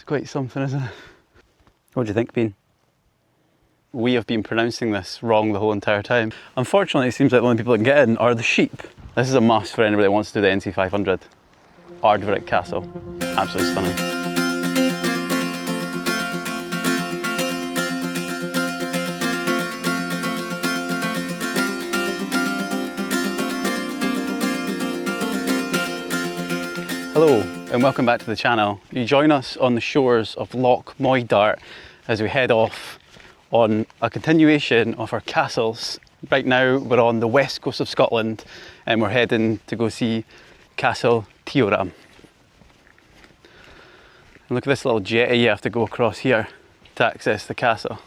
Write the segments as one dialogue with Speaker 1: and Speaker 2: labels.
Speaker 1: It's quite something, isn't it? What do you think, Bean? We have been pronouncing this wrong the whole entire time. Unfortunately, it seems like the only people that can get in are the sheep. This is a must for anybody that wants to do the NC 500. Ardvreck Castle. Absolutely stunning. Hello and welcome back to the channel. You join us on the shores of Loch Moidart as we head off on a continuation of our castles. Right now we're on the west coast of Scotland and we're heading to go see Castle Tioram. And look at this little jetty you have to go across here to access the castle.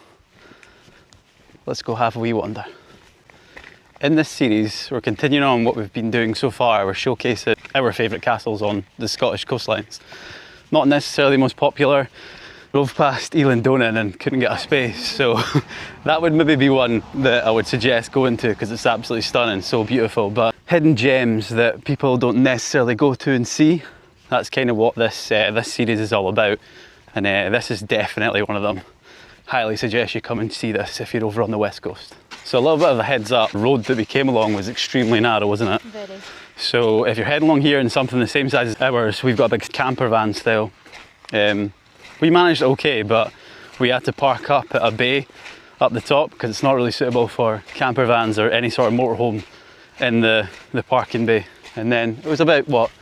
Speaker 1: Let's go have a wee wander. In this series, we're continuing on what we've been doing so far. We're showcasing our favourite castles on the Scottish coastlines. Not necessarily the most popular. Drove past Donan and couldn't get a space, so that would maybe be one that I would suggest going to because it's absolutely stunning, so beautiful. But hidden gems that people don't necessarily go to and see, that's kind of what this series is all about. And this is definitely one of them. Highly suggest you come and see this if you're over on the west coast. So a little bit of a heads up, the road that we came along was extremely narrow, wasn't it?
Speaker 2: Very.
Speaker 1: So if you're heading along here in something the same size as ours, we've got a big camper van style. We managed okay, but we had to park up at a bay up the top because it's not really suitable for camper vans or any sort of motorhome in the parking bay. And then it was about, what,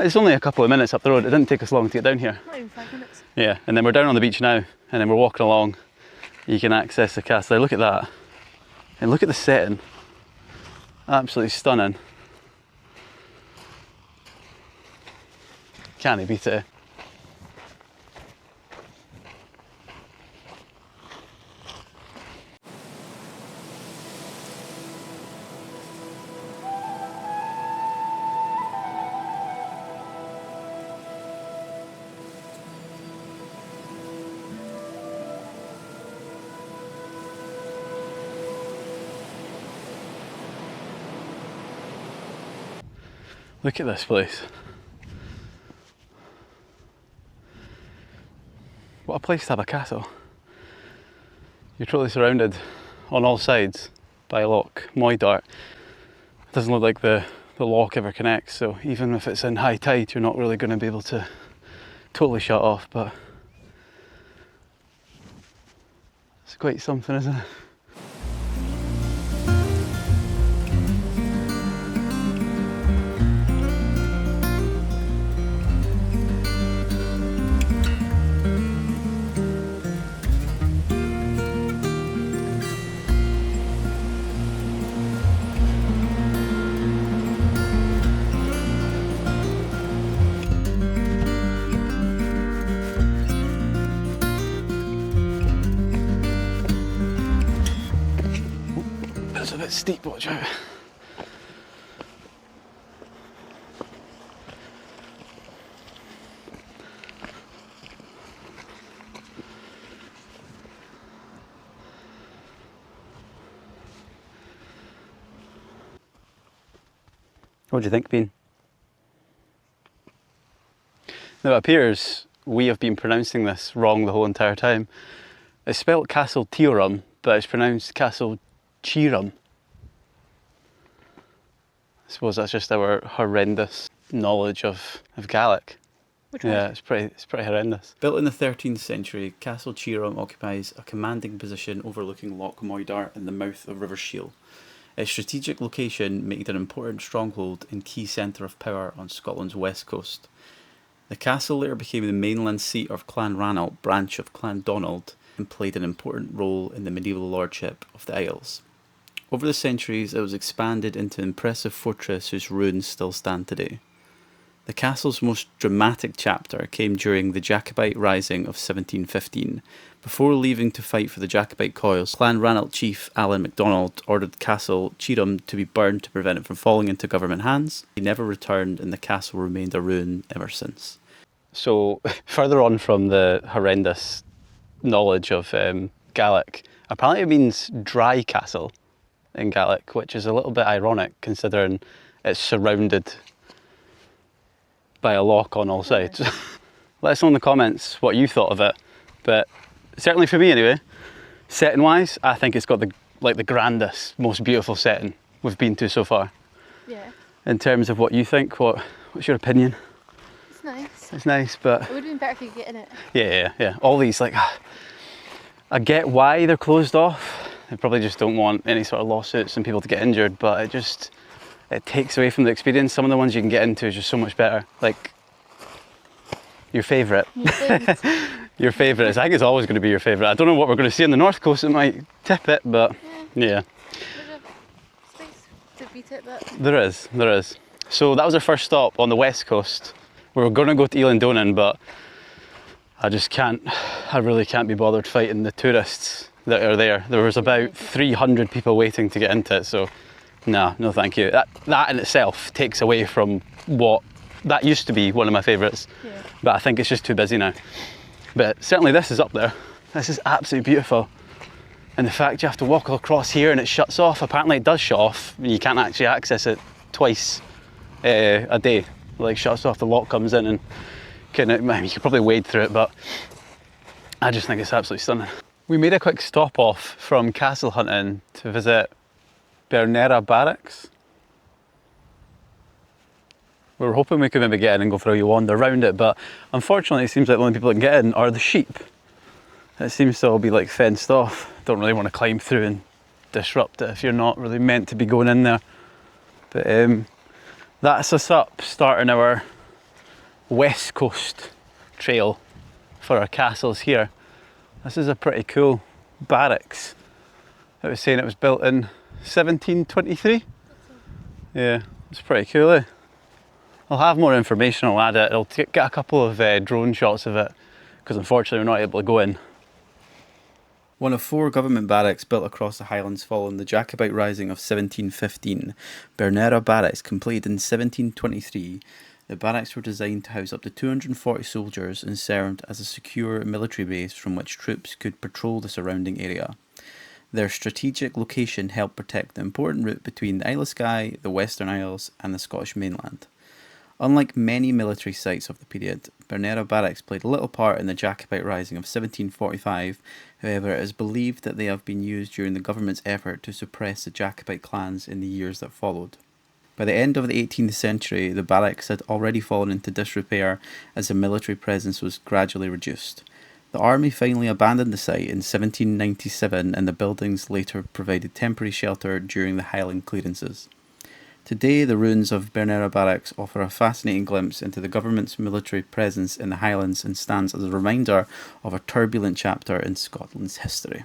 Speaker 1: it's only a couple of minutes up the road. It didn't take us long to get down here.
Speaker 2: Not even 5 minutes.
Speaker 1: Yeah, and then we're down on the beach now, and then we're walking along. You can access the castle. Look at that. And look at the setting. Absolutely stunning. Can't beat it. Look at this place. What a place to have a castle. You're totally surrounded on all sides by Loch Moidart. It doesn't look like the loch ever connects, so even if it's in high tide, you're not really going to be able to totally shut off, but it's quite something, isn't it? It's a bit steep, watch out. What do you think, Bean? Now it appears we have been pronouncing this wrong the whole entire time. It's spelled Castle Tioram, but it's pronounced Castle Tioram. I suppose that's just our horrendous knowledge of Gaelic. Yeah, it's pretty horrendous. Built in the 13th century, Castle Tioram occupies a commanding position overlooking Loch Moidart in the mouth of River Shiel. Its strategic location made it an important stronghold and key centre of power on Scotland's west coast. The castle later became the mainland seat of Clan Ranald, branch of Clan Donald, and played an important role in the medieval lordship of the Isles. Over the centuries, it was expanded into an impressive fortress whose ruins still stand today. The castle's most dramatic chapter came during the Jacobite Rising of 1715. Before leaving to fight for the Jacobite cause, Clan Ranald chief Alan MacDonald ordered Castle Tioram to be burned to prevent it from falling into government hands. He never returned and the castle remained a ruin ever since. So, further on from the horrendous knowledge of Gaelic, apparently it means dry castle in Gaelic, which is a little bit ironic considering it's surrounded by a loch on all sides. Let us know in the comments what you thought of it. But certainly for me anyway, setting wise, I think it's got the grandest, most beautiful setting we've been to so far.
Speaker 2: Yeah.
Speaker 1: In terms of what you think, what's your opinion?
Speaker 2: It's nice.
Speaker 1: It's nice, but
Speaker 2: it would have been better if you could get in it.
Speaker 1: Yeah. All these, like, I get why they're closed off. They probably just don't want any sort of lawsuits and people to get injured, but it takes away from the experience. Some of the ones you can get into is just so much better. Like your favourite. Your favourite. I think it's always going to be your favourite. I don't know what we're going to see on the north coast. It might tip it, but yeah.
Speaker 2: There's a space to beat it, but
Speaker 1: There is. So that was our first stop on the west coast. We were going to go to Elandonan, but I really can't be bothered fighting the tourists that are there. There was about 300 people waiting to get into it, so no thank you. That in itself takes away from what that used to be one of my favourites, but I think it's just too busy now. But certainly this is up there. This is absolutely beautiful. And the fact you have to walk across here and it shuts off, apparently it does shut off, you can't actually access it twice a day. Like shuts off, the lock comes in and you could probably wade through it, but I just think it's absolutely stunning. We made a quick stop off from castle hunting to visit Bernera Barracks. We were hoping we could maybe get in and go for a wee wander around it, but unfortunately it seems like the only people that can get in are the sheep. It seems to all be like fenced off. Don't really want to climb through and disrupt it if you're not really meant to be going in there. But that's us up, starting our west coast trail for our castles here. This is a pretty cool barracks. It was saying it was built in 1723. Yeah, it's pretty cool, eh? I'll have more information, I'll add it. I'll get a couple of drone shots of it, because unfortunately we're not able to go in. One of 4 government barracks built across the Highlands following the Jacobite Rising of 1715, Bernera Barracks, completed in 1723. The barracks were designed to house up to 240 soldiers and served as a secure military base from which troops could patrol the surrounding area. Their strategic location helped protect the important route between the Isle of Skye, the Western Isles, and the Scottish mainland. Unlike many military sites of the period, Bernera Barracks played little part in the Jacobite Rising of 1745. However, it is believed that they have been used during the government's effort to suppress the Jacobite clans in the years that followed. By the end of the 18th century, the barracks had already fallen into disrepair as the military presence was gradually reduced. The army finally abandoned the site in 1797, and the buildings later provided temporary shelter during the Highland clearances. Today, the ruins of Bernera Barracks offer a fascinating glimpse into the government's military presence in the Highlands and stands as a reminder of a turbulent chapter in Scotland's history.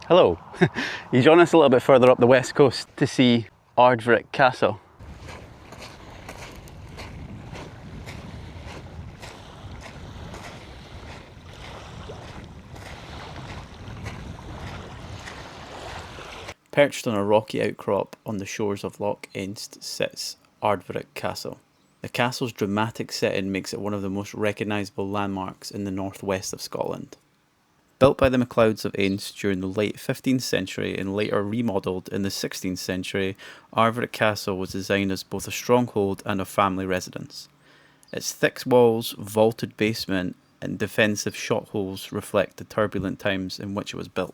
Speaker 1: Hello. You join us a little bit further up the west coast to see Ardvreck Castle. Perched on a rocky outcrop on the shores of Loch Assynt sits Ardvreck Castle. The castle's dramatic setting makes it one of the most recognisable landmarks in the northwest of Scotland. Built by the MacLeods of Assynt during the late 15th century and later remodelled in the 16th century, Ardvreck Castle was designed as both a stronghold and a family residence. Its thick walls, vaulted basement, and defensive shot holes reflect the turbulent times in which it was built.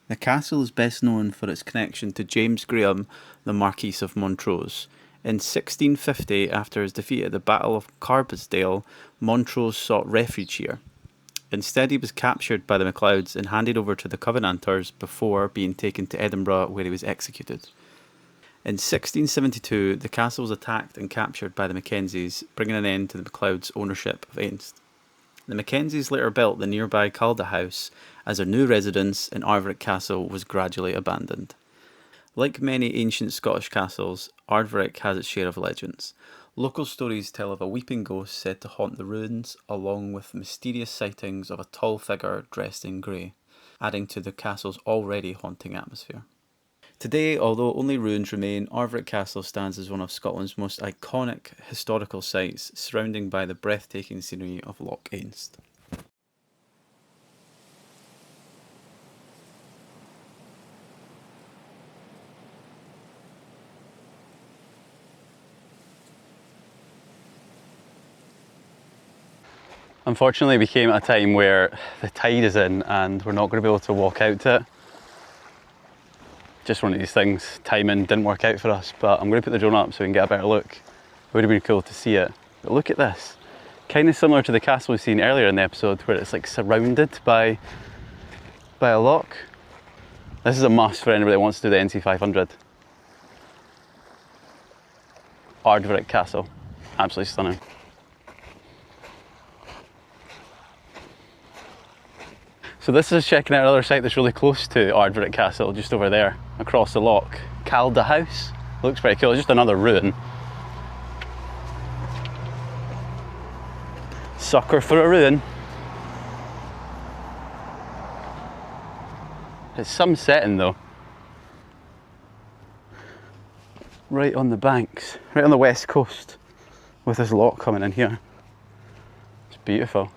Speaker 1: The castle is best known for its connection to James Graham, the Marquis of Montrose. In 1650, after his defeat at the Battle of Carbisdale, Montrose sought refuge here. Instead, he was captured by the MacLeods and handed over to the Covenanters before being taken to Edinburgh, where he was executed. In 1672, the castle was attacked and captured by the Mackenzies, bringing an end to the MacLeods' ownership of Assynt. The Mackenzies later built the nearby Calda House as a new residence, and Ardvreck Castle was gradually abandoned. Like many ancient Scottish castles, Ardvreck has its share of legends. Local stories tell of a weeping ghost said to haunt the ruins, along with mysterious sightings of a tall figure dressed in grey, adding to the castle's already haunting atmosphere. Today, although only ruins remain, Ardvreck Castle stands as one of Scotland's most iconic historical sites, surrounded by the breathtaking scenery of Loch Assynt. Unfortunately, we came at a time where the tide is in and we're not going to be able to walk out to it. Just one of these things, timing didn't work out for us, but I'm going to put the drone up so we can get a better look. It would have been cool to see it. But look at this. Kind of similar to the castle we've seen earlier in the episode where it's like surrounded by a loch. This is a must for anybody that wants to do the NC 500. Ardvreck Castle, absolutely stunning. So this is checking out another site that's really close to Ardvreck Castle, just over there, across the loch. Calda House, looks pretty cool, just another ruin. Sucker for a ruin. It's some setting though. Right on the banks, right on the west coast, with this loch coming in here. It's beautiful.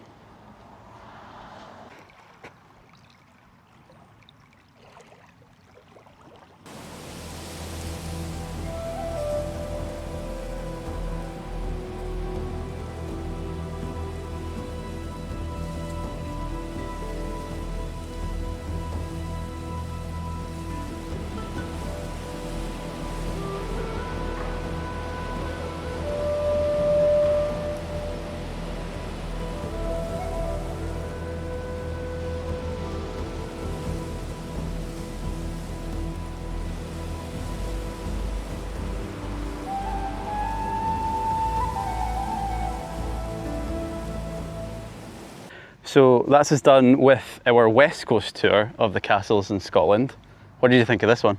Speaker 1: So that's us done with our West Coast tour of the castles in Scotland. What did you think of this one?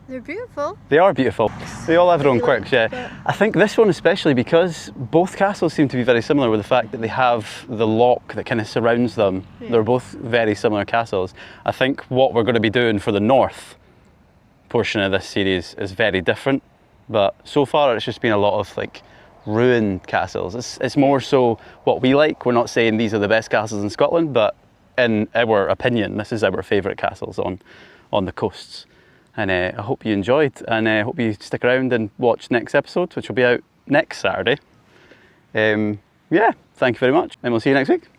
Speaker 2: They're beautiful.
Speaker 1: They are beautiful. They all have their own quirks, yeah. I think this one especially because both castles seem to be very similar with the fact that they have the loch that kind of surrounds them. Yeah. They're both very similar castles. I think what we're going to be doing for the north portion of this series is very different, but so far it's just been a lot of like ruined castles. It's more so what we like. We're not saying these are the best castles in Scotland, but in our opinion, this is our favourite castles on the coasts. And I hope you enjoyed, and I hope you stick around and watch next episode, which will be out next Saturday. Yeah, thank you very much, and we'll see you next week.